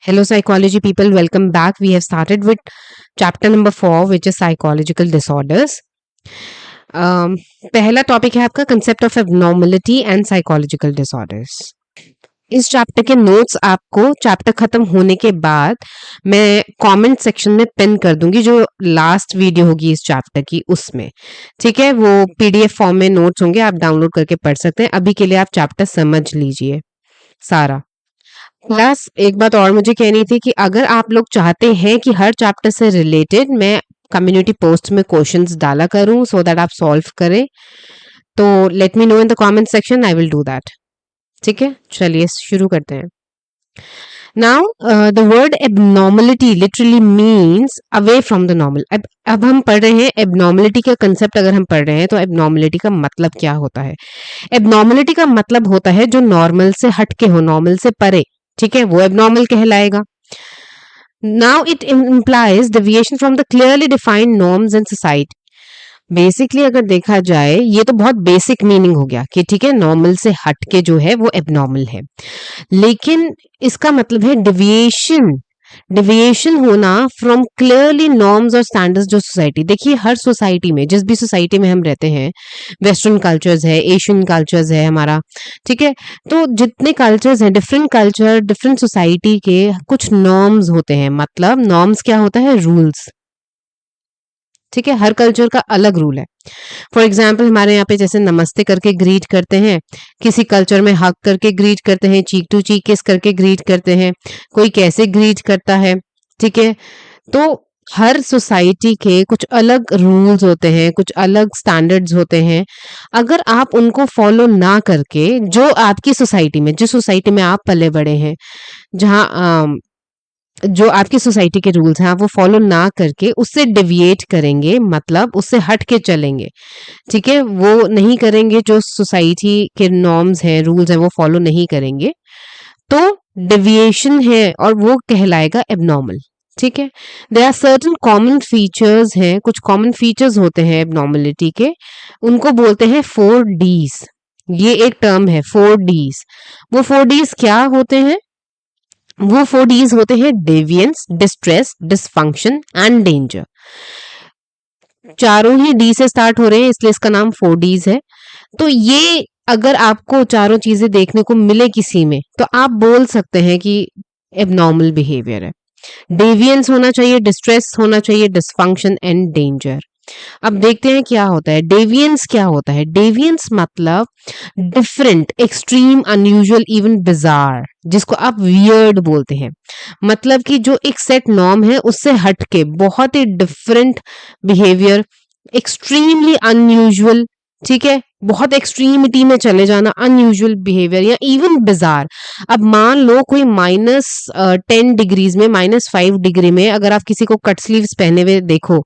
Hello, psychology people. Welcome back. We have started with chapter number 4, which is psychological disorders. Um, पहला topic है आपका concept of abnormality and psychological disorders. इस chapter के notes आपको chapter खत्म होने के बाद मैं कमेंट सेक्शन में पिन कर दूंगी, जो लास्ट वीडियो होगी इस चैप्टर की उसमें. ठीक है, वो पीडीएफ फॉर्म में नोट्स होंगे, आप डाउनलोड करके पढ़ सकते हैं. अभी के लिए आप चैप्टर समझ लीजिए सारा. प्लस एक बात और मुझे कहनी थी कि अगर आप लोग चाहते हैं कि हर चैप्टर से रिलेटेड मैं कम्युनिटी पोस्ट में क्वेश्चंस डाला करूं सो दैट आप सॉल्व करें, तो late me no in the comment section, I will do that. ठीक है, चलिए शुरू करते हैं. Now the word abnormality literally means away from the normal. अब हम पढ़ रहे हैं एबनॉर्मलिटी का कंसेप्ट. अगर हम पढ़ रहे हैं तो एबनॉर्मलिटी का मतलब क्या होता है. एबनॉर्मलिटी का मतलब होता है जो नॉर्मल से हटके हो, नॉर्मल से परे. ठीक है, वो एबनॉर्मल कहलाएगा. Now it implies deviation from the clearly defined norms in society. Basically अगर देखा जाए ये तो बहुत बेसिक मीनिंग हो गया कि ठीक है, नॉर्मल से हटके जो है वो एबनॉर्मल है. लेकिन इसका मतलब है डेविएशन, डेविएशन होना फ्रॉम क्लियरली नॉर्म्स और स्टैंडर्ड्स जो सोसाइटी. देखिए, हर सोसाइटी में, जिस भी सोसाइटी में हम रहते हैं, वेस्टर्न कल्चर्स है, एशियन कल्चर्स है हमारा. ठीक है, तो जितने कल्चर्स हैं, डिफरेंट कल्चर, डिफरेंट सोसाइटी के कुछ नॉर्म्स होते हैं. मतलब नॉर्म्स क्या होता है? रूल्स. ठीक है, हर कल्चर का अलग रूल है. फॉर एग्जाम्पल हमारे यहाँ पे जैसे नमस्ते करके ग्रीट करते हैं, किसी कल्चर में हक करके ग्रीट करते हैं, चीक टू चीक किस करके ग्रीट करते हैं, कोई कैसे ग्रीट करता है. ठीक है, तो हर सोसाइटी के कुछ अलग रूल्स होते हैं, कुछ अलग स्टैंडर्ड्स होते हैं. अगर आप उनको फॉलो ना करके, जो आपकी सोसाइटी में, जिस सोसाइटी में आप पले बड़े हैं, जहाँ जो आपकी सोसाइटी के रूल्स हैं, आप वो फॉलो ना करके उससे डेविएट करेंगे, मतलब उससे हट के चलेंगे. ठीक है, वो नहीं करेंगे, जो सोसाइटी के नॉर्म्स हैं, रूल्स हैं, वो फॉलो नहीं करेंगे, तो डेविएशन है और वो कहलाएगा एबनॉर्मल. ठीक है, there are certain common features हैं, कुछ कॉमन फीचर्स होते हैं एबनॉर्मलिटी के, उनको बोलते हैं 4Ds. ये एक टर्म है 4Ds. वो 4Ds क्या होते हैं? वो 4Ds होते हैं deviance, distress, dysfunction and danger. चारों ही डी से स्टार्ट हो रहे हैं, इसलिए इसका नाम 4Ds है. तो ये अगर आपको चारों चीजें देखने को मिले किसी में, तो आप बोल सकते हैं कि एबनॉर्मल बिहेवियर है. डेवियंस होना चाहिए, डिस्ट्रेस होना चाहिए, डिसफंक्शन एंड डेंजर. अब देखते हैं क्या होता है. डेवियंस क्या होता है? डेवियंस मतलब different, extreme, unusual, even bizarre, जिसको आप वियर्ड बोलते हैं. मतलब कि जो एक सेट नॉर्म है उससे हटके बहुत ही डिफरेंट बिहेवियर, एक्सट्रीमली अनयूजुअल. ठीक है, बहुत एक्सट्रीमिटी में चले जाना, अनयूजुअल बिहेवियर या इवन बिजार. अब मान लो कोई -10 डिग्रीज में, -5 डिग्री में अगर आप किसी को कट स्लीव्स पहने हुए देखो,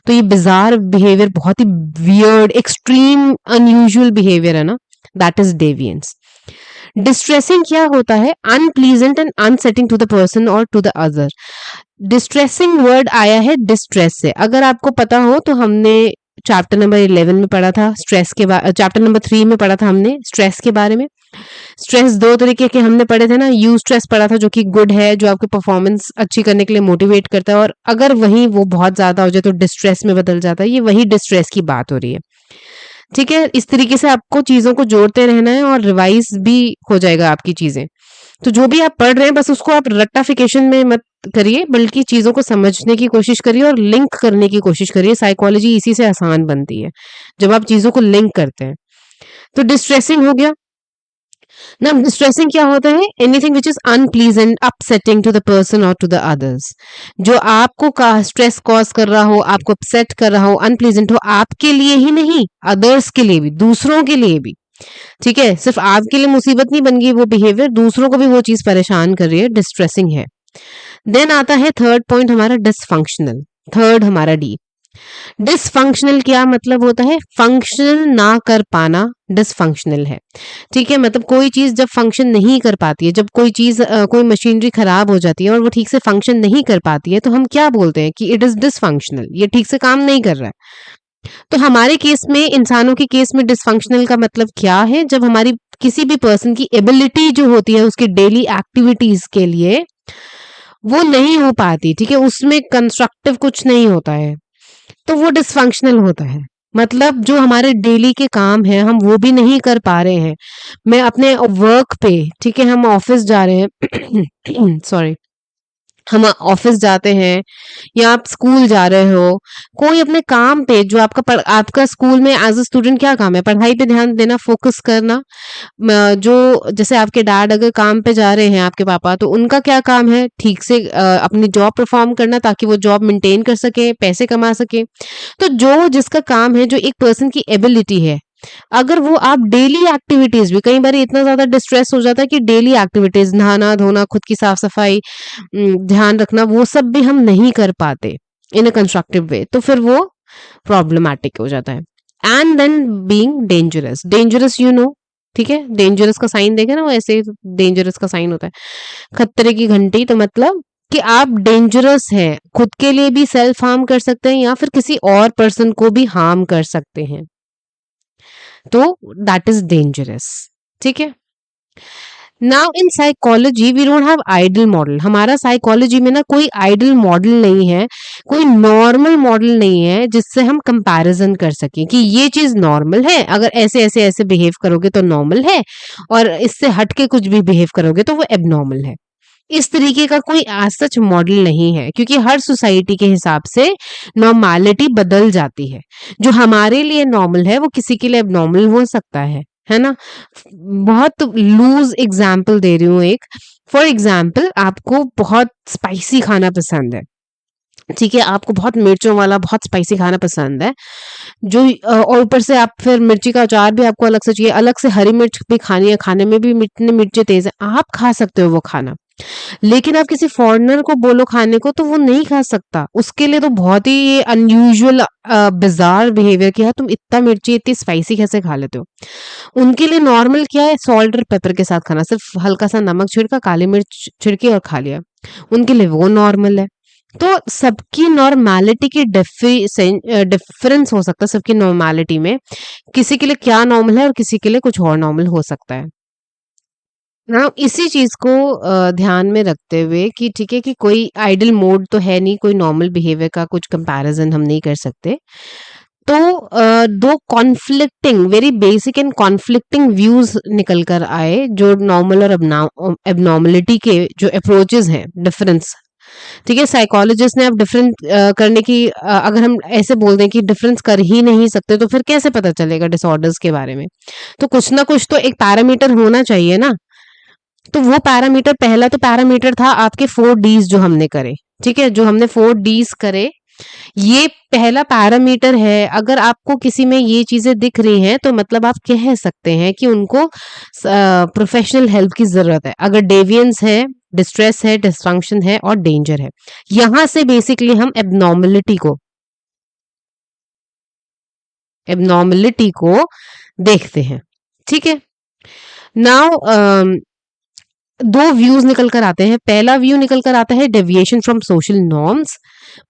तो ये बिजार बिहेवियर, बहुत ही वियर्ड, एक्सट्रीम, अनयूजुअल बिहेवियर है ना. That is deviance. डिस्ट्रेसिंग क्या होता है? Unpleasant and unsettling to the person और to the other. Distressing word आया है डिस्ट्रेस से. अगर आपको पता हो तो हमने चैप्टर नंबर 11 में पढ़ा था स्ट्रेस के बारे, चैप्टर नंबर 3 में पढ़ा था हमने स्ट्रेस के बारे में. स्ट्रेस दो तरीके के हमने पढ़े थे ना. यू स्ट्रेस पढ़ा था जो कि गुड है, जो आपकी परफॉर्मेंस अच्छी करने के लिए मोटिवेट करता है, और अगर वही वो बहुत ज्यादा हो जाए तो डिस्ट्रेस में बदल जाता है. ये वही डिस्ट्रेस की बात हो रही है. ठीक है, इस तरीके से आपको चीजों को जोड़ते रहना है और रिवाइज भी हो जाएगा आपकी चीजें. तो जो भी आप पढ़ रहे हैं बस उसको आप रट्टाफिकेशन में मत करिए, बल्कि चीजों को समझने की कोशिश करिए और लिंक करने की कोशिश करिए. साइकोलॉजी इसी से आसान बनती है, जब आप चीजों को लिंक करते हैं. तो डिस्ट्रेसिंग हो गया ना. डिस्ट्रेसिंग क्या होता है? Anything which is unpleasant, upsetting to the person और टू द अदर्स. जो आपको स्ट्रेस कॉज कर रहा हो, आपको अपसेट कर रहा हो, अनप्लीजेंट हो, आपके लिए ही नहीं, अदर्स के लिए भी, दूसरों के लिए भी. ठीक है, सिर्फ आपके लिए मुसीबत नहीं बन गई वो बिहेवियर, दूसरों को भी वो चीज परेशान कर रही है, डिस्ट्रेसिंग है. देन आता है थर्ड पॉइंट हमारा, डिसफंक्शनल. थर्ड हमारा डी. डिसफंक्शनल क्या मतलब होता है? फंक्शनल ना कर पाना डिसफंक्शनल है. ठीक है, मतलब कोई चीज जब फंक्शन नहीं कर पाती है, जब कोई चीज कोई मशीनरी खराब हो जाती है और वो ठीक से फंक्शन नहीं कर पाती है, तो हम क्या बोलते हैं कि इट इज डिसफंक्शनल, ये ठीक से काम नहीं कर रहा है. तो हमारे केस में, इंसानों के केस में डिसफंक्शनल का मतलब क्या है? जब हमारी किसी भी पर्सन की एबिलिटी जो होती है उसकी डेली एक्टिविटीज के लिए वो नहीं हो पाती, ठीक है, उसमें कंस्ट्रक्टिव कुछ नहीं होता है, तो वो डिसफंक्शनल होता है। मतलब जो हमारे डेली के काम है हम वो भी नहीं कर पा रहे हैं। मैं अपने वर्क पे, ठीक है, हम ऑफिस जा रहे हैं सॉरी, हम ऑफिस जाते हैं या आप स्कूल जा रहे हो, कोई अपने काम पे जो आपका स्कूल में एज अ स्टूडेंट क्या काम है, पढ़ाई पे ध्यान देना, फोकस करना। जो जैसे आपके डैड अगर काम पे जा रहे हैं, आपके पापा, तो उनका क्या काम है, ठीक से अपनी जॉब परफॉर्म करना ताकि वो जॉब मेंटेन कर सके, पैसे कमा सके। तो जो जिसका काम है, जो एक पर्सन की एबिलिटी है, अगर वो आप डेली एक्टिविटीज भी, कई बार इतना ज्यादा डिस्ट्रेस हो जाता है कि डेली एक्टिविटीज, नहाना धोना, खुद की साफ सफाई, ध्यान रखना, वो सब भी हम नहीं कर पाते इन अ कंस्ट्रक्टिव वे, तो फिर वो प्रॉब्लमैटिक हो जाता है। And then being dangerous, dangerous you know, ठीक है, डेंजरस का साइन देखे ना, वो ऐसे डेंजरस का साइन होता है, खतरे की घंटी, तो मतलब कि आप डेंजरस हैं, खुद के लिए भी सेल्फ हार्म कर सकते हैं या फिर किसी और पर्सन को भी हार्म कर सकते हैं, तो दैट इज डेंजरस, ठीक है। Now in psychology we don't have ideal model, हमारा साइकोलॉजी में ना कोई आइडल मॉडल नहीं है, कोई नॉर्मल मॉडल नहीं है जिससे हम कंपैरिजन कर सकें कि ये चीज नॉर्मल है, अगर ऐसे ऐसे ऐसे बिहेव करोगे तो नॉर्मल है, और इससे हट के कुछ भी बिहेव करोगे तो वो एबनॉर्मल है। इस तरीके का कोई आज सच मॉडल नहीं है, क्योंकि हर सोसाइटी के हिसाब से नॉर्मालिटी बदल जाती है। जो हमारे लिए नॉर्मल है वो किसी के लिए एबनॉर्मल हो सकता है ना। बहुत लूज एग्जाम्पल दे रही हूँ एक। फॉर एग्जाम्पल, आपको बहुत स्पाइसी खाना पसंद है, ठीक है, आपको बहुत मिर्चों वाला बहुत स्पाइसी खाना पसंद है, जो और ऊपर से आप फिर मिर्ची का अचार भी आपको अलग से चाहिए, अलग से हरी मिर्च भी खानी है, खाने में भी इतने मिर्चे तेज है, आप खा सकते हो वो खाना। लेकिन आप किसी फॉरेनर को बोलो खाने को तो वो नहीं खा सकता, उसके लिए तो बहुत ही अनयूजुअल बिजार बिहेवियर किया, तुम इतना मिर्ची इतनी स्पाइसी कैसे खा लेते हो। उनके लिए नॉर्मल क्या है, सॉल्ट और पेपर के साथ खाना, सिर्फ हल्का सा नमक छिड़का, काली मिर्च छिड़की और खा लिया, उनके लिए वो नॉर्मल है। तो सबकी नॉर्मैलिटी की डिफरेंस हो सकता है, सबकी नॉर्मैलिटी में किसी के लिए क्या नॉर्मल है और किसी के लिए कुछ और नॉर्मल हो सकता है। हाँ, इसी चीज को ध्यान में रखते हुए कि ठीक है कि कोई आइडल मोड तो है नहीं, कोई नॉर्मल बिहेवियर का कुछ कंपैरिजन हम नहीं कर सकते। तो दो conflicting, very basic and conflicting views निकल कर आए, जो नॉर्मल और एबनॉर्मलिटी के जो अप्रोचेस हैं, डिफरेंस, ठीक है, साइकोलॉजिस्ट ने अब डिफरेंस करने की अगर हम ऐसे बोल दें कि डिफरेंस कर ही नहीं सकते तो फिर कैसे पता चलेगा डिसऑर्डर्स के बारे में। तो कुछ ना कुछ तो एक पैरामीटर होना चाहिए ना। तो वो पैरामीटर, पहला तो पैरामीटर था आपके 4Ds जो हमने करे, ठीक है, जो हमने 4Ds करे, ये पहला पैरामीटर है। अगर आपको किसी में ये चीजें दिख रही हैं तो मतलब आप कह सकते हैं कि उनको प्रोफेशनल हेल्प की जरूरत है। अगर डेवियंस है, डिस्ट्रेस है, डिस्फंक्शन है और डेंजर है, यहां से बेसिकली हम एबनॉर्मलिटी को देखते हैं, ठीक है। नाउ दो व्यूज निकल कर आते हैं। पहला व्यू निकल कर आता है डेविएशन फ्रॉम सोशल नॉर्म्स,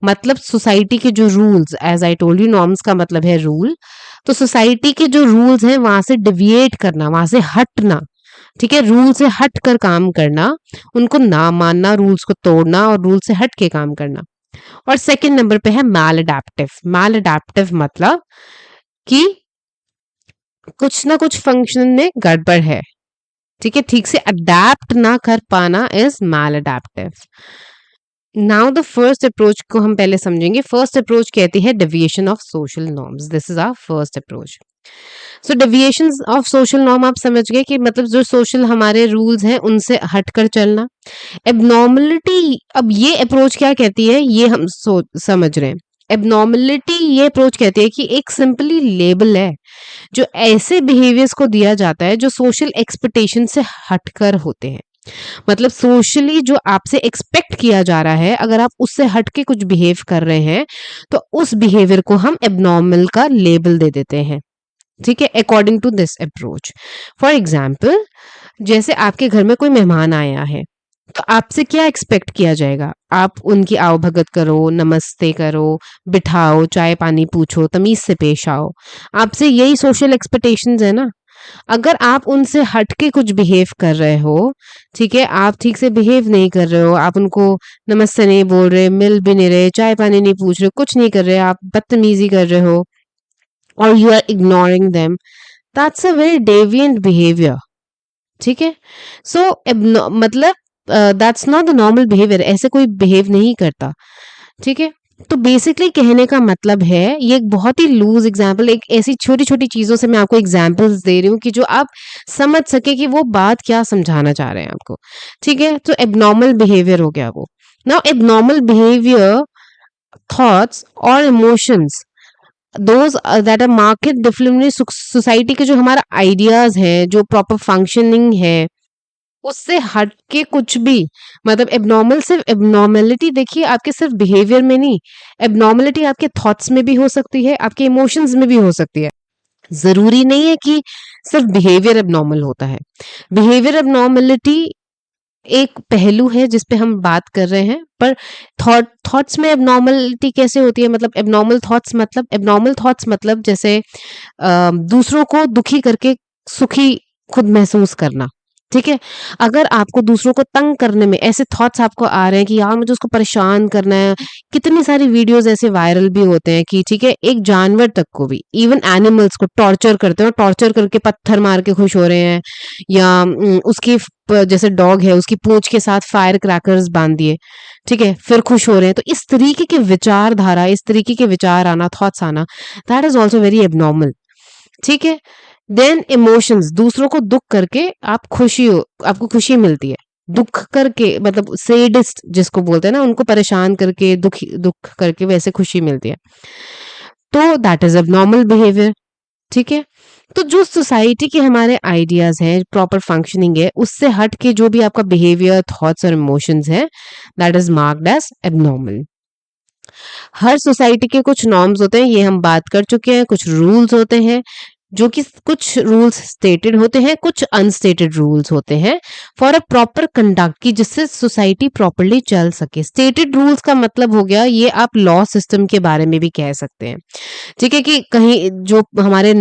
मतलब सोसाइटी के जो rules, as I told you, norms का मतलब है रूल, तो सोसाइटी के जो रूल्स हैं वहां से डिविएट करना, वहां से हटना, ठीक है, रूल से हट कर काम करना, उनको ना मानना, रूल्स को तोड़ना और रूल से हट के काम करना। और सेकंड नंबर पे है मैल अडेप्टिव। मैल अडेप्टिव मतलब कि कुछ ना कुछ फंक्शन में गड़बड़ है, ठीक है, ठीक से अडेप्ट ना कर पाना is maladaptive. Now the first approach को हम पहले समझेंगे। फर्स्ट अप्रोच कहती है deviation of social norms, this is our first approach. So deviation of social norm आप समझ गए कि मतलब जो सोशल हमारे रूल्स हैं उनसे हटकर चलना। एबनॉर्मलिटी, अब ये अप्रोच क्या कहती है ये हम समझ रहे हैं। एबनॉर्मलिटी ये अप्रोच कहती है कि एक सिंपली लेबल है जो ऐसे बिहेवियर्स को दिया जाता है जो सोशल एक्सपेक्टेशन से हटकर होते हैं। मतलब सोशली जो आपसे एक्सपेक्ट किया जा रहा है, अगर आप उससे हटके कुछ बिहेव कर रहे हैं तो उस बिहेवियर को हम एबनॉर्मल का लेबल दे देते हैं, ठीक है, according to this approach. For example, जैसे आपके घर में कोई मेहमान आया है तो आपसे क्या एक्सपेक्ट किया जाएगा, आप उनकी आवभगत करो, नमस्ते करो, बिठाओ, चाय पानी पूछो, तमीज से पेश आओ, आपसे यही सोशल एक्सपेक्टेशंस है ना। अगर आप उनसे हट के कुछ बिहेव कर रहे हो, ठीक है, आप ठीक से बिहेव नहीं कर रहे हो, आप उनको नमस्ते नहीं बोल रहे, मिल भी नहीं रहे, चाय पानी नहीं पूछ रहे, कुछ नहीं कर रहे, आप बदतमीजी कर रहे हो, और you are ignoring them, that's a very deviant behaviour. ठीक है, सो मतलब that's not the normal behaviour, ऐसे कोई बिहेव नहीं करता। ठीक है, तो बेसिकली कहने का मतलब है, ये एक बहुत ही लूज एग्जाम्पल, एक ऐसी छोटी छोटी चीजों से मैं आपको एग्जाम्पल्स दे रही हूँ कि जो आप समझ सके कि वो बात क्या समझाना चाह रहे हैं आपको। ठीक है, तो एबनॉर्मल बिहेवियर हो गया वो। नाउ एबनॉर्मल बिहेवियर, थॉट्स और emotions, those that are marked differently, society के जो हमारा आइडियाज हैं, जो प्रॉपर फंक्शनिंग है, उससे हट के कुछ भी, मतलब एबनॉर्मल, सिर्फ एबनॉर्मेलिटी देखिए आपके सिर्फ बिहेवियर में नहीं, एबनॉर्मेलिटी आपके थॉट्स में भी हो सकती है, आपके इमोशंस में भी हो सकती है। जरूरी नहीं है कि सिर्फ बिहेवियर एबनॉर्मल होता है। बिहेवियर एबनॉर्मेलिटी एक पहलू है जिस पे हम बात कर रहे हैं, पर थॉट्स में एबनॉर्मलिटी कैसे होती है, मतलब एबनॉर्मल थॉट्स मतलब जैसे दूसरों को दुखी करके सुखी खुद महसूस करना। ठीक है, अगर आपको दूसरों को तंग करने में ऐसे थॉट्स आपको आ रहे हैं कि यार मुझे उसको परेशान करना है, कितनी सारी वीडियोस ऐसे वायरल भी होते हैं कि ठीक है, एक जानवर तक को भी, इवन एनिमल्स को टॉर्चर करते हैं, और टॉर्चर करके पत्थर मार के खुश हो रहे हैं, या उसकी जैसे डॉग है उसकी पूंछ के साथ फायर क्रैकर्स बांध दिए, ठीक है, फिर खुश हो रहे हैं। तो इस तरीके की विचारधारा, इस तरीके के विचार आना, थॉट्स आना, that is also very abnormal. ठीक है, देन इमोशंस, दूसरों को दुख करके आप खुशी हो, आपको खुशी मिलती है, दुख करके, मतलब सेडिस्ट जिसको बोलते हैं ना, उनको परेशान करके दुख करके वैसे खुशी मिलती है, तो दैट इज एबनॉर्मल बिहेवियर। ठीक है, तो जो सोसाइटी के हमारे आइडियाज हैं, प्रॉपर फंक्शनिंग है, उससे हट के जो भी आपका बिहेवियर, थॉट्स और इमोशंस है, that is marked as abnormal. हर सोसाइटी के कुछ नॉर्म्स होते हैं, ये हम बात कर चुके हैं, कुछ रूल्स होते हैं, जो कि कुछ रूल्स स्टेटेड होते हैं, कुछ अनस्टेटेड रूल्स होते हैं फॉर अ प्रॉपर कंडक्ट, की जिससे सोसाइटी प्रॉपरली चल सके। स्टेटेड रूल्स का मतलब हो गया, ये आप लॉ सिस्टम के बारे में भी कह सकते हैं। ठीक है, कि कहीं जो हमारे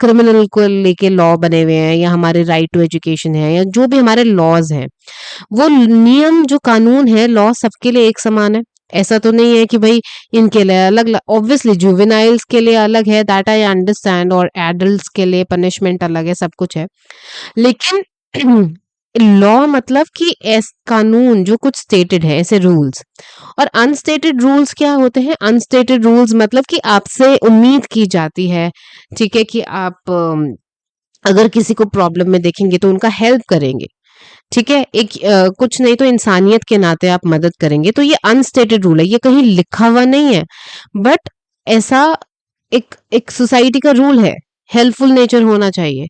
क्रिमिनल को लेके लॉ बने हुए हैं, या हमारे राइट टू एजुकेशन है, या जो भी हमारे लॉज हैं, वो नियम जो कानून है, लॉ सबके लिए एक समान है। ऐसा तो नहीं है कि भाई इनके लिए अलग, ऑब्वियसली जुवेनाइल्स के लिए अलग है, दैट आई अंडरस्टैंड, और एडल्ट्स के लिए पनिशमेंट अलग है, सब कुछ है। लेकिन लॉ मतलब कि ऐसे कानून जो कुछ स्टेटेड है, ऐसे रूल्स। और अनस्टेटेड रूल्स क्या होते हैं? अनस्टेटेड रूल्स मतलब कि आपसे उम्मीद की जाती है, ठीक है, कि आप अगर किसी को प्रॉब्लम में देखेंगे तो उनका हेल्प करेंगे। ठीक है, एक कुछ नहीं तो इंसानियत के नाते आप मदद करेंगे, तो ये अनस्टेटेड रूल है, ये कहीं लिखा हुआ नहीं है, बट ऐसा एक एक सोसाइटी का रूल है, हेल्पफुल नेचर होना चाहिए।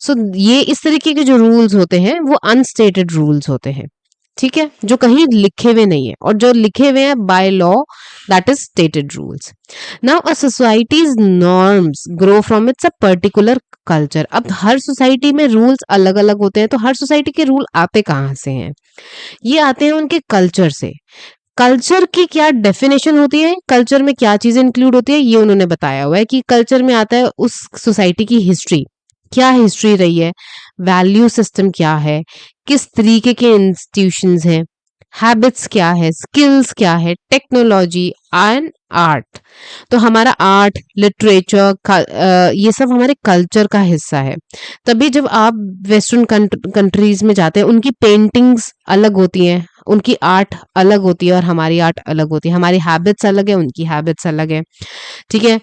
सो ये इस तरीके के जो रूल्स होते हैं वो अनस्टेटेड रूल्स होते हैं। ठीक है, जो कहीं लिखे हुए नहीं है, और जो लिखे हुए हैं by law, that is stated rules. Now a societies norms grow from it's a particular culture. अब हर सोसाइटी में रूल्स अलग अलग होते हैं, तो हर सोसाइटी के रूल आते कहाँ से हैं? ये आते हैं उनके कल्चर से। कल्चर की क्या डेफिनेशन होती है, कल्चर में क्या चीजें इंक्लूड होती है, ये उन्होंने बताया हुआ है कि कल्चर में आता है उस सोसाइटी की हिस्ट्री, क्या हिस्ट्री रही है, वैल्यू सिस्टम क्या है, किस तरीके के इंस्टीट्यूशंस हैं, हैबिट्स क्या है, स्किल्स क्या है, टेक्नोलॉजी एंड आर्ट। तो हमारा आर्ट, लिटरेचर, ये सब हमारे कल्चर का हिस्सा है। तभी जब आप वेस्टर्न कंट्रीज में जाते हैं, उनकी पेंटिंग्स अलग होती हैं, उनकी आर्ट अलग होती है, और हमारी आर्ट अलग होती है, हमारी हैबिट्स अलग है, उनकी हैबिट्स अलग है। ठीक है,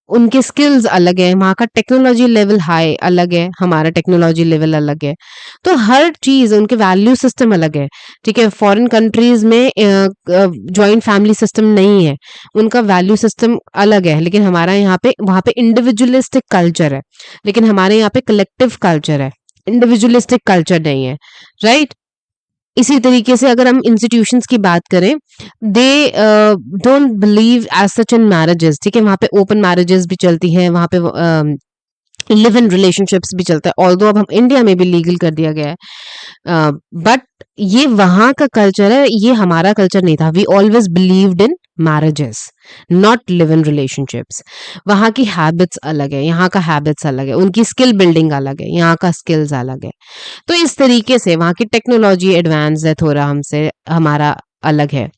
उनके स्किल्स अलग है, वहाँ का टेक्नोलॉजी लेवल हाई अलग है, हमारा टेक्नोलॉजी लेवल अलग है। तो हर चीज, उनके वैल्यू सिस्टम अलग है। ठीक है, फॉरेन कंट्रीज में जॉइंट फैमिली सिस्टम नहीं है, उनका वैल्यू सिस्टम अलग है, लेकिन हमारा यहाँ पे, वहाँ पे इंडिविजुअलिस्टिक कल्चर है, लेकिन हमारे यहाँ पे कलेक्टिव कल्चर है, इंडिविजुअलिस्टिक कल्चर नहीं है। राइट, इसी तरीके से अगर हम इंस्टीट्यूशंस की बात करें, they don't believe as such in marriages. ठीक है, वहाँ पे ओपन मैरिजेस भी चलती हैं, वहाँ पे लिव इन रिलेशनशिप्स भी चलता है, ऑल्दो अब हम इंडिया में भी लीगल कर दिया गया है, बट ये वहाँ का कल्चर है, ये हमारा कल्चर नहीं था। We always believed in marriages, not live in relationships. वहाँ की हैबिट्स अलग है, यहाँ का हैबिट्स अलग है, उनकी स्किल बिल्डिंग अलग है, यहाँ का स्किल्स अलग है। तो इस तरीके से वहाँ की टेक्नोलॉजी एडवांस है, थोड़ा हमसे हमारा अलग है,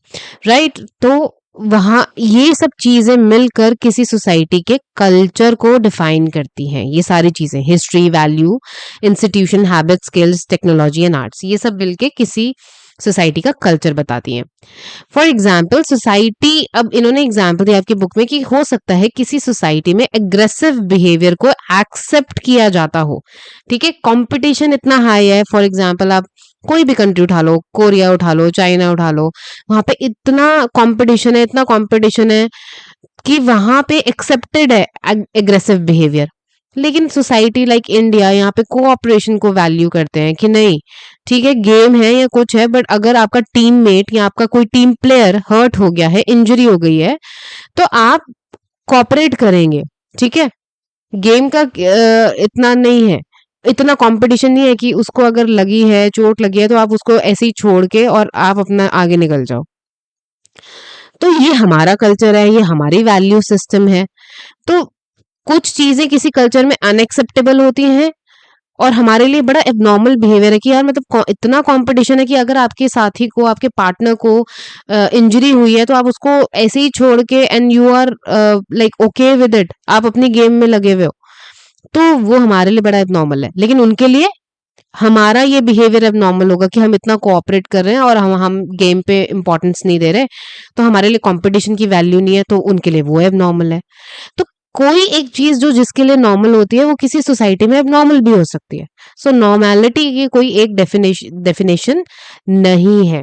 राइट। तो वहाँ ये सब चीजें मिलकर किसी सोसाइटी के कल्चर को डिफाइन करती हैं। ये सारी चीजें, history, value, institution, habit, skills, technology and arts, ये सब मिलके किसी सोसाइटी का कल्चर बताती हैं। फॉर एग्जाम्पल सोसाइटी, अब इन्होंने एग्जाम्पल दिया आपकी बुक में कि हो सकता है किसी सोसाइटी में एग्रेसिव बिहेवियर को एक्सेप्ट किया जाता हो, ठीक है। कंपटीशन इतना हाई है, फॉर एग्जाम्पल आप कोई भी कंट्री उठा लो, कोरिया उठा लो, चाइना उठा लो, वहां पे इतना कंपटीशन है, इतना कंपटीशन है कि वहां पे एक्सेप्टेड है एग्रेसिव बिहेवियर। लेकिन सोसाइटी लाइक इंडिया, यहाँ पे कोऑपरेशन को वैल्यू करते हैं कि नहीं, ठीक है गेम है या कुछ है, बट अगर आपका टीममेट या आपका कोई टीम प्लेयर हर्ट हो गया है, इंजरी हो गई है, तो आप कोऑपरेट करेंगे, ठीक है। गेम का इतना नहीं है, इतना कंपटीशन नहीं है कि उसको अगर लगी है, चोट लगी है, तो आप उसको ऐसे ही छोड़ के और आप अपना आगे निकल जाओ। तो ये हमारा कल्चर है, ये हमारी वैल्यू सिस्टम है। तो कुछ चीजें किसी कल्चर में अनएक्सेप्टेबल होती हैं और हमारे लिए बड़ा एबनॉर्मल बिहेवियर है कि यार मतलब इतना कंपटीशन है कि अगर आपके साथी को, आपके पार्टनर को इंजरी हुई है, तो आप उसको ऐसे ही छोड़ के and you are like okay with it, आप अपनी गेम में लगे हुए हो, तो वो हमारे लिए बड़ा एबनॉर्मल है। लेकिन उनके लिए हमारा ये बिहेवियर एबनॉर्मल होगा कि हम इतना कोऑपरेट कर रहे हैं और हम गेम पे इंपॉर्टेंस नहीं दे रहे, तो हमारे लिए कंपटीशन की वैल्यू नहीं है, तो उनके लिए वो एबनॉर्मल है। तो कोई एक चीज जो जिसके लिए नॉर्मल होती है वो किसी सोसाइटी में एबनॉर्मल भी हो सकती है। सो नॉर्मैलिटी की कोई एक डेफिनेशन नहीं है,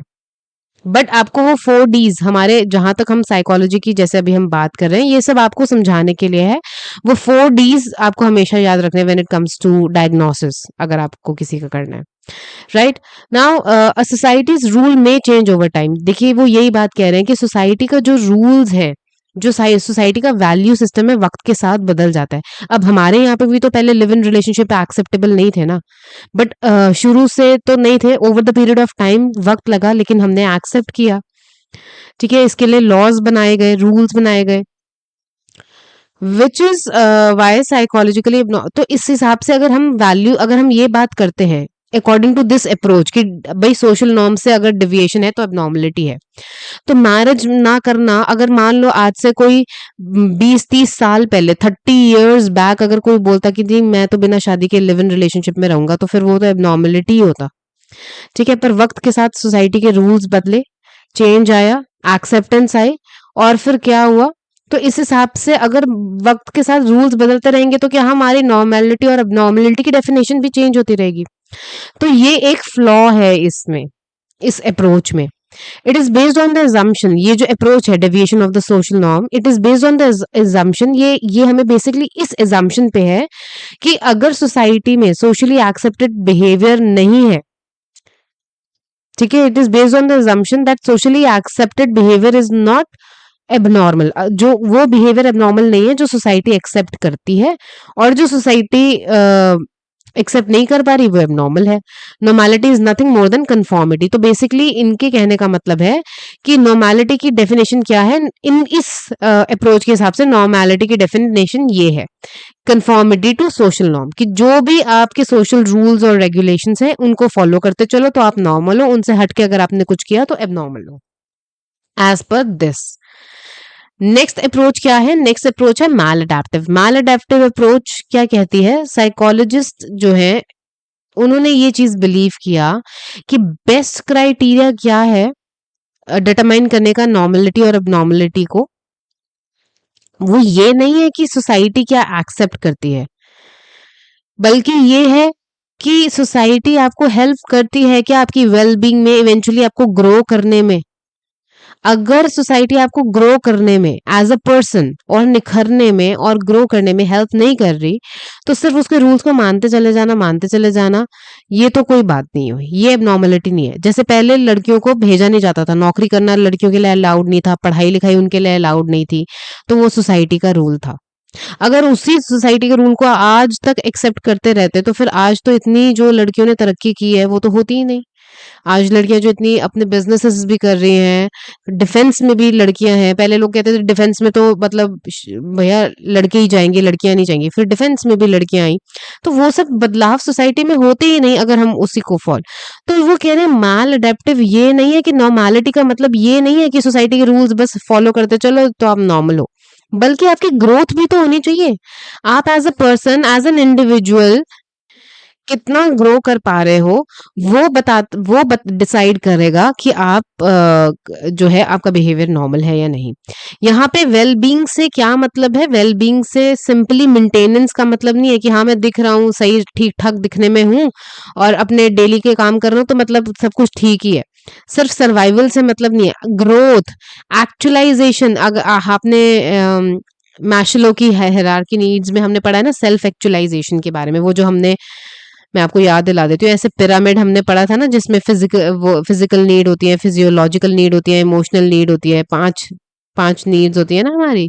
बट आपको वो 4 Ds, हमारे जहां तक हम साइकोलॉजी की जैसे अभी हम बात कर रहे हैं, ये सब आपको समझाने के लिए है। वो 4 Ds आपको हमेशा याद रखने when it comes to diagnosis, अगर आपको किसी का करना है, right. Now a society's rule में चेंज ओवर टाइम। देखिए वो यही बात कह रहे हैं कि सोसाइटी का जो रूल्स है, जो सोसाइटी का वैल्यू सिस्टम है, वक्त के साथ बदल जाता है। अब हमारे यहाँ पे भी तो पहले लिव इन रिलेशनशिप एक्सेप्टेबल नहीं थे ना, बट शुरू से तो नहीं थे, over the period of time वक्त लगा, लेकिन हमने एक्सेप्ट किया, ठीक है। इसके लिए लॉज बनाए गए, रूल्स बनाए गए, विच इज वाई साइकोलॉजिकली। तो इस हिसाब से अगर हम वैल्यू, अगर हम ये बात करते हैं अकॉर्डिंग टू दिस अप्रोच कि भाई सोशल नॉर्म से अगर डिविएशन है तो एबनॉर्मलिटी है, तो मैरिज ना करना, अगर मान लो आज से कोई 20-30 साल पहले, 30 years बैक, अगर कोई बोलता कि जी मैं तो बिना शादी के लिव इन रिलेशनशिप में रहूंगा, तो फिर वो तो एबनॉर्मलिटी ही होता, ठीक है। पर वक्त के साथ सोसाइटी के रूल्स बदले, चेंज आया, एक्सेप्टेंस आई, और फिर क्या हुआ, तो इस हिसाब से अगर वक्त के साथ रूल्स बदलते रहेंगे तो क्या हमारी नॉर्मेलिटी और अबनॉर्मलिटी की डेफिनेशन भी चेंज होती रहेगी। तो ये एक फ्लॉ है इसमें, इस अप्रोच में। It is based on the assumption, ये जो अप्रोच है deviation of the social norm, it is based on the assumption, ये हमें बेसिकली इस एजम्पशन पे है कि अगर सोसाइटी में सोशली एक्सेप्टेड बिहेवियर नहीं है, ठीक है, it is based on the assumption that socially accepted behaviour is not abnormal, जो वो बिहेवियर एबनॉर्मल नहीं है जो सोसाइटी एक्सेप्ट करती है, और जो सोसाइटी एक्सेप्ट नहीं कर पा रही वो एबनॉर्मल है। Normality is nothing more than conformity. तो बेसिकली इनके कहने का मतलब है कि नॉर्मैलिटी की डेफिनेशन क्या है, इन इस अप्रोच के हिसाब से नॉर्मैलिटी की डेफिनेशन ये है, कंफॉर्मिटी टू सोशल नॉर्म, कि जो भी आपके सोशल रूल्स और रेगुलेशंस हैं उनको फॉलो करते चलो तो आप नॉर्मल हो, उनसे हटके अगर आपने कुछ किया तो एबनॉर्मल हो, as per this. Next approach क्या है, नेक्स्ट अप्रोच है मैल अडेप्टिव। मैल अडेप्टिव अप्रोच क्या कहती है, साइकोलॉजिस्ट जो है उन्होंने ये चीज बिलीव किया कि बेस्ट क्राइटेरिया क्या है डिटरमाइन करने का नॉर्मलिटी और अबनॉर्मलिटी को, वो ये नहीं है कि सोसाइटी क्या एक्सेप्ट करती है, बल्कि ये है कि सोसाइटी आपको हेल्प करती है क्या आपकी वेलबींग में, इवेंचुअली आपको ग्रो करने में। अगर सोसाइटी आपको ग्रो करने में एज अ पर्सन और निखरने में और ग्रो करने में हेल्प नहीं कर रही, तो सिर्फ उसके रूल्स को मानते चले जाना, ये तो कोई बात नहीं हुई, ये एबनॉर्मलिटी नहीं है। जैसे पहले लड़कियों को भेजा नहीं जाता था, नौकरी करना लड़कियों के लिए अलाउड नहीं था, पढ़ाई लिखाई उनके लिए अलाउड नहीं थी, तो वो सोसाइटी का रूल था। अगर उसी सोसाइटी के रूल को आज तक एक्सेप्ट करते रहते, तो फिर आज तो इतनी जो लड़कियों ने तरक्की की है वो तो होती ही नहीं। आज लड़कियां जो इतनी अपने बिजनेसेस भी कर रही हैं, डिफेंस में भी लड़कियां हैं। पहले लोग कहते थे डिफेंस में तो मतलब भैया लड़के ही जाएंगे, लड़कियां नहीं जाएंगी, फिर डिफेंस में भी लड़कियां आई। तो वो सब बदलाव सोसाइटी में होते ही नहीं अगर हम उसी को फॉलो। तो वो कह रहे हैं माल अडेप्टिव ये नहीं है कि नॉर्मैलिटी का मतलब ये नहीं है कि सोसाइटी के रूल्स बस फॉलो करते चलो तो आप नॉर्मल हो, बल्कि आपकी ग्रोथ भी तो होनी चाहिए। आप as a person, as an individual कितना ग्रो कर पा रहे हो, वो डिसाइड करेगा कि आप जो है आपका बिहेवियर नॉर्मल है या नहीं। यहाँ पे वेल बीइंग से क्या मतलब है? वेल बीइंग से सिंपली मेंटेनेंस का मतलब नहीं है कि हाँ मैं दिख रहा हूँ, सही ठीक ठाक दिखने में हूँ और अपने डेली के काम कर रहा हूँ तो मतलब सब कुछ ठीक ही है। सिर्फ सर्वाइवल से मतलब नहीं है। ग्रोथ, एक्चुअलाइजेशन, अगर आपने मैशलो की हायरार्की नीड्स में हमने पढ़ा है ना सेल्फ एक्चुअलाइजेशन के बारे में, वो जो हमने, मैं आपको याद दिला देती हूँ, ऐसे पिरामिड हमने पढ़ा था ना जिसमें फिजिकल नीड होती है, फिजियोलॉजिकल नीड होती है, इमोशनल नीड होती है, पांच पांच नीड्स होती है ना हमारी।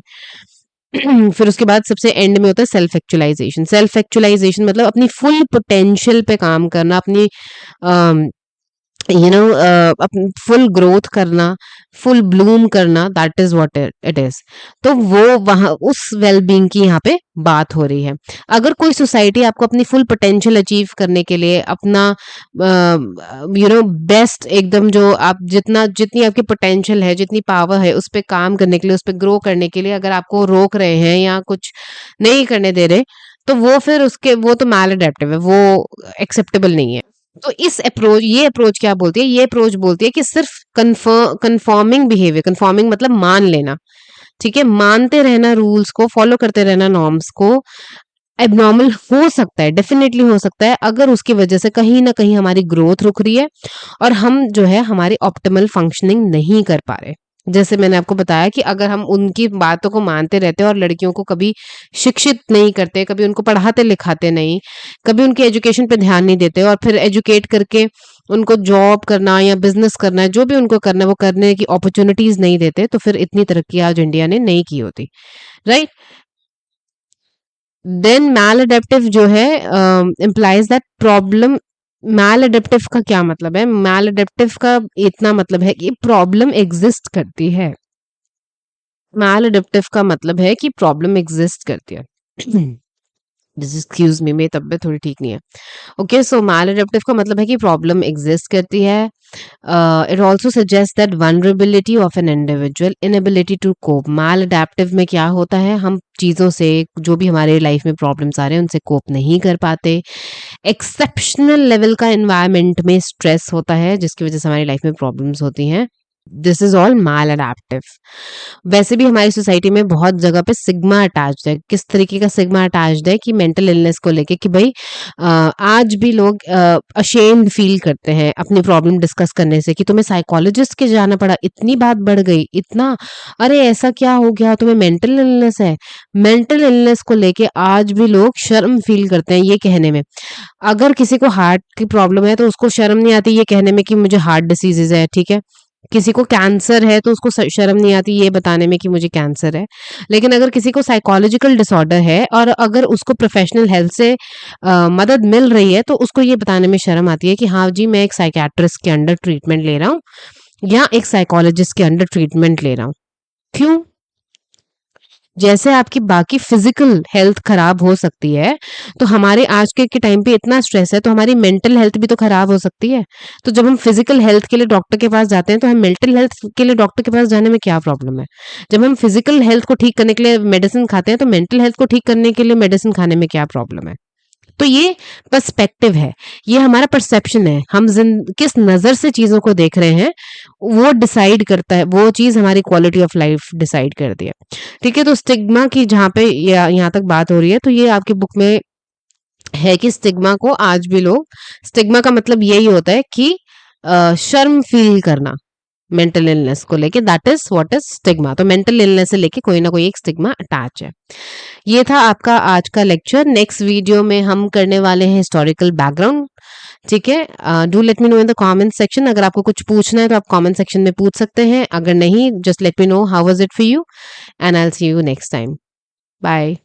फिर उसके बाद सबसे एंड में होता है सेल्फ एक्चुअलाइजेशन। सेल्फ एक्चुअलाइजेशन मतलब अपनी फुल पोटेंशियल पे काम करना, अपनी फुल ग्रोथ करना, फुल ब्लूम करना, that is what it is. तो वो वहां उस वेलबींग की यहाँ पे बात हो रही है। अगर कोई सोसाइटी आपको अपनी फुल पोटेंशियल अचीव करने के लिए अपना बेस्ट एकदम जो आप जितनी आपकी पोटेंशियल है, जितनी पावर है उस पर काम करने के लिए, उस पर ग्रो करने के लिए अगर आपको रोक रहे हैं या कुछ नहीं करने दे रहे, तो वो फिर वो तो मैल अडेप्टिव है, वो एक्सेप्टेबल नहीं है। तो ये अप्रोच क्या बोलती है? ये अप्रोच बोलती है कि सिर्फ कन्फर्मिंग बिहेवियर, कन्फर्मिंग मतलब मान लेना, ठीक है, मानते रहना, रूल्स को फॉलो करते रहना, नॉर्म्स को एबनॉर्मल हो सकता है, डेफिनेटली हो सकता है, अगर उसकी वजह से कहीं ना कहीं हमारी ग्रोथ रुक रही है और हम जो है हमारी ऑप्टिमल फंक्शनिंग नहीं कर पा रहे। जैसे मैंने आपको बताया कि अगर हम उनकी बातों को मानते रहते हैं और लड़कियों को कभी शिक्षित नहीं करते, कभी उनको पढ़ाते लिखाते नहीं, कभी उनकी एजुकेशन पे ध्यान नहीं देते और फिर एजुकेट करके उनको जॉब करना या बिजनेस करना है, जो भी उनको करना है वो करने की अपॉर्चुनिटीज नहीं देते, तो फिर इतनी तरक्की आज इंडिया ने नहीं की होती, राइट। देन मैल अडेप्टिव जो है implies that problem. Maladaptive का क्या मतलब है? मैल अडेप्टिव का इतना मतलब है कि प्रॉब्लम एग्जिस्ट करती है। मैल अडेप्टिव का मतलब है कि प्रॉब्लम एग्जिस्ट करती है। एक्सक्यूज मी, मेरी तबीयत थोड़ी ठीक नहीं है। ओके, सो मैल अडेप्टिव का मतलब है कि प्रॉब्लम एग्जिस्ट करती है। It also suggest that vulnerability of an individual, inability to cope. Maladaptive में क्या होता है? हम चीज़ों से, जो भी हमारे लाइफ में प्रॉब्लम्स आ रहे हैं उनसे कोप नहीं कर पाते। एक्सेप्शनल लेवल का एनवायरनमेंट में स्ट्रेस होता है जिसकी वजह से हमारी लाइफ में प्रॉब्लम्स होती हैं। This is all maladaptive. वैसे भी हमारी सोसाइटी में बहुत जगह पे सिग्मा अटैच्ड है। किस तरीके का सिग्मा अटैच्ड है? कि मेंटल इलनेस को लेके कि भाई आज भी लोग अशेम्ड फील करते हैं अपनी प्रॉब्लम डिस्कस करने से, कि तुम्हें साइकोलॉजिस्ट के जाना पड़ा, इतनी बात बढ़ गई, इतना, अरे ऐसा क्या हो गया, तुम्हें मेंटल इलनेस है। मेंटल इलनेस को लेके आज भी लोग शर्म फील करते हैं ये कहने में। अगर किसी को हार्ट की प्रॉब्लम है तो उसको शर्म नहीं आती ये कहने में कि मुझे हार्ट डिसीजेज है, ठीक है। किसी को कैंसर है तो उसको शर्म नहीं आती ये बताने में कि मुझे कैंसर है। लेकिन अगर किसी को साइकोलॉजिकल डिसऑर्डर है और अगर उसको प्रोफेशनल हेल्थ से मदद मिल रही है तो उसको ये बताने में शर्म आती है कि हाँ जी मैं एक साइकेट्रिस्ट के अंडर ट्रीटमेंट ले रहा हूँ या एक साइकोलॉजिस्ट के अंडर ट्रीटमेंट ले रहा हूँ। क्यों? जैसे आपकी बाकी फिजिकल हेल्थ खराब हो सकती है, तो हमारे आज के टाइम पे इतना स्ट्रेस है तो हमारी मेंटल हेल्थ भी तो खराब हो सकती है। तो जब हम फिजिकल हेल्थ के लिए डॉक्टर के पास जाते हैं तो हम मेंटल हेल्थ के लिए डॉक्टर के पास जाने में क्या प्रॉब्लम है? जब हम फिजिकल हेल्थ को ठीक करने के लिए मेडिसिन खाते हैं तो मेंटल हेल्थ को ठीक करने के लिए मेडिसिन खाने में क्या प्रॉब्लम है? तो ये पर्सपेक्टिव है, ये हमारा परसेप्शन है, हम किस नज़र से चीज़ों को देख रहे हैं, वो डिसाइड करता है, वो चीज़ हमारी क्वालिटी ऑफ लाइफ डिसाइड करती है। ठीक है, तो स्टिग्मा की जहाँ पे यहाँ तक बात हो रही है तो ये आपकी बुक में है कि स्टिग्मा को आज भी लोग, स्टिग्मा का मतलब यही होता है कि शर्म फील करना मेंटल इलनेस को लेके, that is what is stigma. तो मेंटल इलनेस से लेके कोई ना कोई एक स्टिग्मा अटैच है। ये था आपका आज का लेक्चर। नेक्स्ट वीडियो में हम करने वाले हैं हिस्टोरिकल बैकग्राउंड, ठीक है। Do let me no in the comment section. अगर आपको कुछ पूछना है तो आप कमेंट सेक्शन में पूछ सकते हैं, अगर नहीं just let me know how was it for you and I will see you next time. Bye.